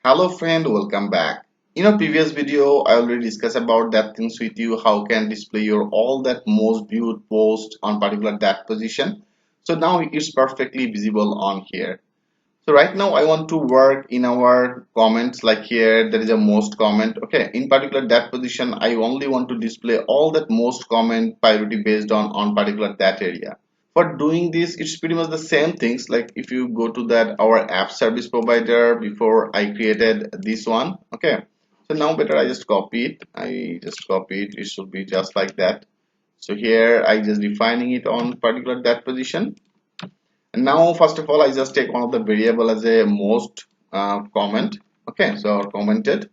Hello friend, welcome back. In a previous video, I already discussed about that things with you, how can display your all that most viewed post on particular that position. So now it's perfectly visible on here. So right now I want to work in our comments, like here there is a most comment. Okay, in particular that position I only want to display all that most comment priority based on particular that area. For doing this, it's pretty much the same things. Like if you go to that our app service provider, before I created this one. Okay, so now better I just copy it. It should be just like that. So here I just defining it on particular that position. And now first of all I just take one of the variable as a most comment. Okay, so commented,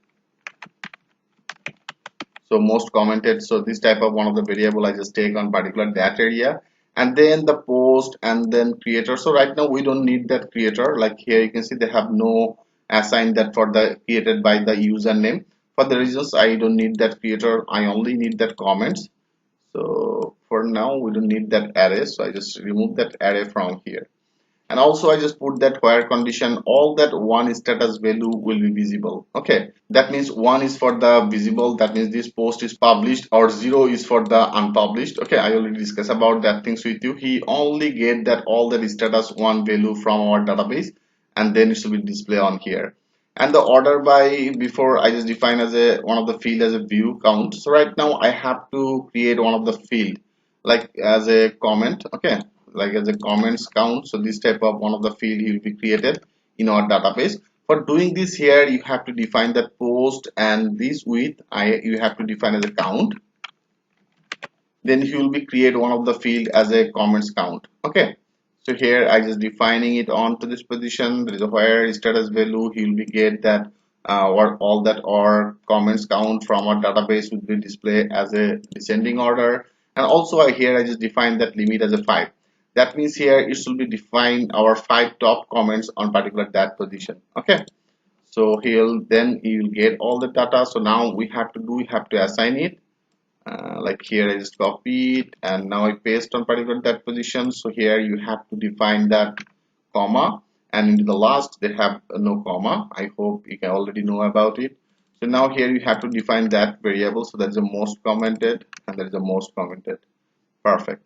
so most commented. So this type of one of the variable I just take on particular that area, and then the post and then creator. So right now we don't need that creator. Like here you can see they have no assigned that for the created by the username. For the reasons I don't need that creator, I only need that comments. So for now we don't need that array, so I just remove that array from here. And also I just put that where condition, all that one status value will be visible. Okay, that means one is for the visible, that means this post is published, or zero is for the unpublished. Okay, I already discussed about that things with you. He only get that all the status one value from our database, and then it should be display on here. And the order by, before I just define as a one of the field as a view count. So right now I have to create one of the field like as a comment. Okay, like as a comments count. So this type of one of the field will be created in our database. For doing this, here you have to define that post, and this width you have to define as a count. Then you will be create one of the field as a comments count. Okay, so here I just defining it onto this position. There is a where status value, he will be get that or all that or comments count from our database will be displayed as a descending order. And also here I just define that limit as a 5. That means here it should be defined our 5 top comments on particular that position. Okay, so he will get all the data. So now we have to assign it. Like here I just copy it and now I paste on particular that position. So here you have to define that comma, and into the last they have no comma. I hope you can already know about it. So now here you have to define that variable. So that's the most commented, and that is the most commented. Perfect.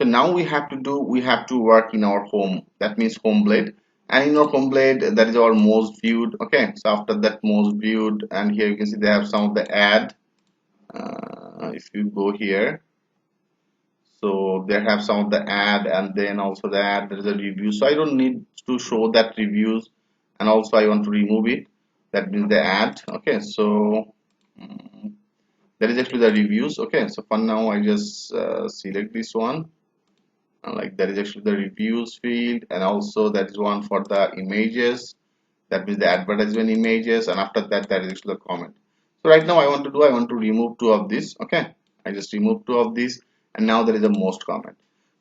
So now we have to work in our home, that means home blade. And in our home blade, that is our most viewed. Okay, so after that most viewed, and here you can see they have some of the ad. If you go here, so they have some of the ad, and then also the ad there is a review. So I don't need to show that reviews, and also I want to remove it. That means the ad. Okay, so that is actually the reviews. Okay, so for now I just select this one. Like that is actually the reviews field, and also that is one for the images. That means the advertisement images, and after that that is actually the comment. So right now I want to remove two of these. Okay, I just remove two of these, and now there is a most comment.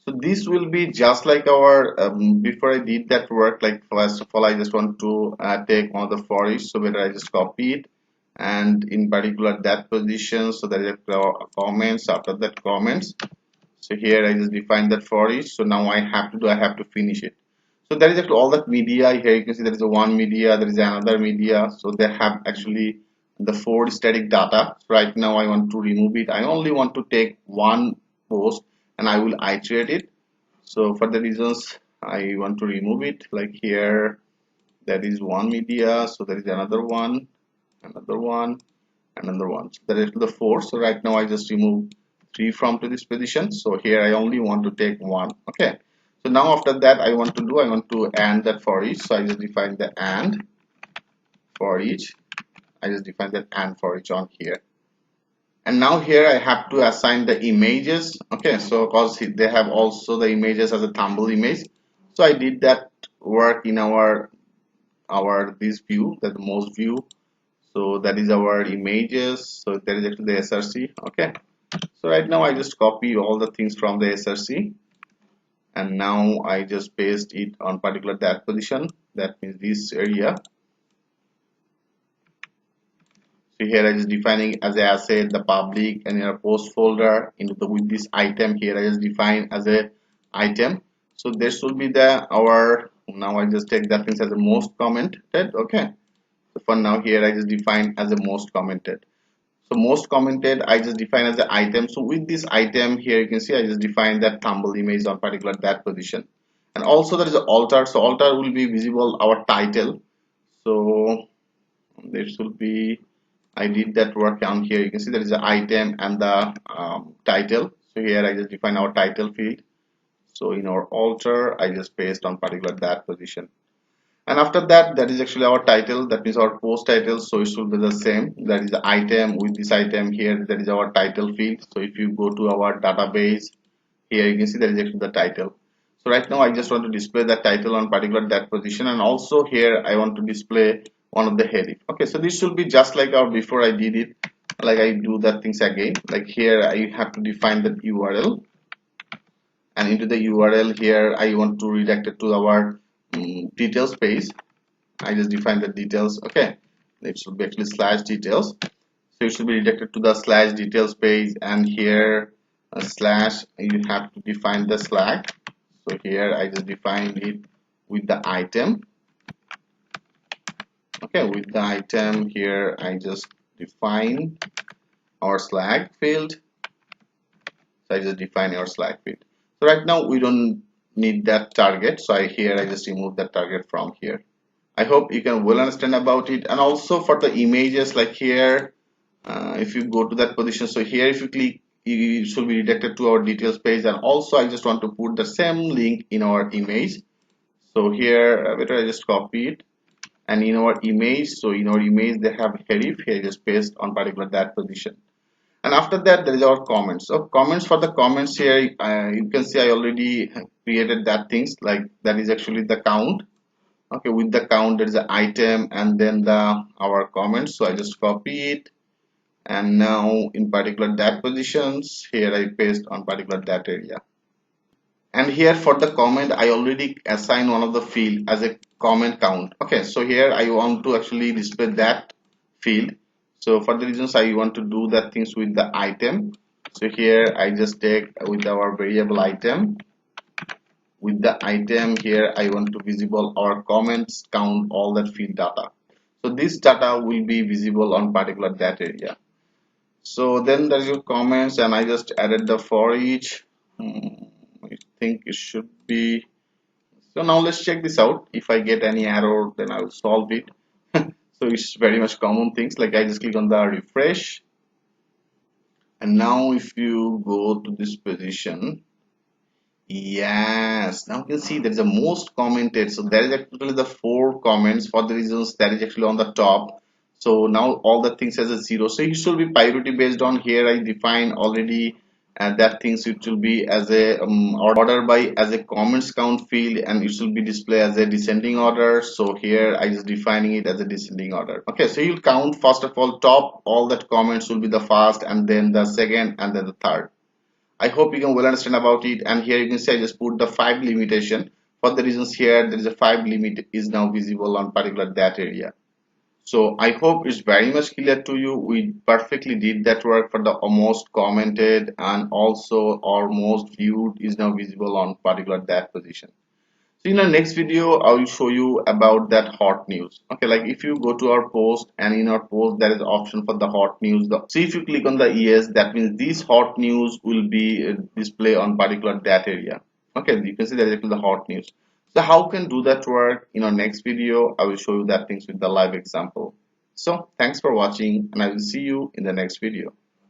So this will be just like our before I did that work. Like first of all I just want to take one of the for each, so whether I just copy it, and in particular that position, so there is a comments, after that comments. So here I just define that for each. So now I have to finish it. So that is actually all that media. Here you can see there is a one media, there is another media. So they have actually the 4 static data. So right now I want to remove it. I only want to take one post and I will iterate it. So for the reasons I want to remove it, like here that is one media, so there is another one, another one, another one. So that is the 4. So right now I just remove 3 from to this position. So here I only want to take one. Okay, so now after that I want to AND that for each. So I just define the AND for each. I just define that AND for each on here. And now here I have to assign the images. Okay, so because they have also the images as a thumbnail image. So I did that work in our this view, that most view. So that is our images. So that is actually the SRC. Okay, so right now I just copy all the things from the SRC, and now I just paste it on particular that position. That means this area. So here I just defining as a asset the public, and in a post folder into the with this item here I just define as a item. So there should be the our, now I just take that things as a most commented. Okay, for now here I just define as a most commented. So most commented I just define as the item. So with this item here you can see I just define that thumbnail image on particular that position. And also there is an alter. So alter will be visible our title. So this will be, I did that work on here. You can see there is an item and the title. So here I just define our title field. So in our alter I just paste on particular that position. And after that, that is actually our title, that means our post title. So it should be the same, that is the item. With this item here, that is our title field. So if you go to our database here, you can see that is actually the title. So right now I just want to display the title on particular that position, and also here I want to display one of the heading. Okay, so this should be just like our before I did it, like I do that things again. Like here I have to define the URL, and into the URL here I want to redirect it to our details page. I just define the details. Okay, it should be actually slash details. So it should be redirected to the slash details page, and here slash you have to define the slash. So here I just define it with the item. Okay, with the item here I just define our slash field. So I just define our slash field. So right now we don't need that target. So here I just remove that target from here. I hope you can well understand about it. And also for the images, like here, if you go to that position, so here if you click, it should be redirected to our details page. And also I just want to put the same link in our image. So here better I just copy it, and in our image, so in our image they have href, here just paste on particular that position. And after that there is our comments. So comments, for the comments here you can see I already created that things, like that is actually the count. Okay, with the count there is an item and then the our comments. So I just copy it, and now in particular that positions here I paste on particular that area. And here for the comment I already assign one of the field as a comment count. Okay, so here I want to actually display that field. So for the reasons I want to do that things with the item. So here I just take with our variable item. With the item here I want to visible our comments count, all that field data. So this data will be visible on particular that area. So then there's your comments, and I just added the for each. I think it should be. So now let's check this out. If I get any error, then I will solve it. So it's very much common things, like I just click on the refresh, and now if you go to this position, yes, now you can see there is a most commented. So there is actually the 4 comments. For the reasons that is actually on the top. So now all the things has a 0. So it should be priority based on. Here I define already that things it will be as a order by as a comments count field, and it should be displayed as a descending order. So here I just defining it as a descending order. Okay, so you'll count first of all top, all that comments will be the first, and then the second, and then the third. I hope you can well understand about it. And here you can see I just put the 5 limitation. For the reasons here there is a 5 limit is now visible on particular that area. So I hope it's very much clear to you. We perfectly did that work for the most commented, and also our most viewed is now visible on particular that position. So in the next video I will show you about that hot news. Okay, like if you go to our post, and in our post there is option for the hot news. So if you click on the yes, that means this hot news will be displayed on particular that area. Okay, you can see that it is the hot news. So how can do that work? In our next video I will show you that things with the live example. So thanks for watching, and I will see you in the next video.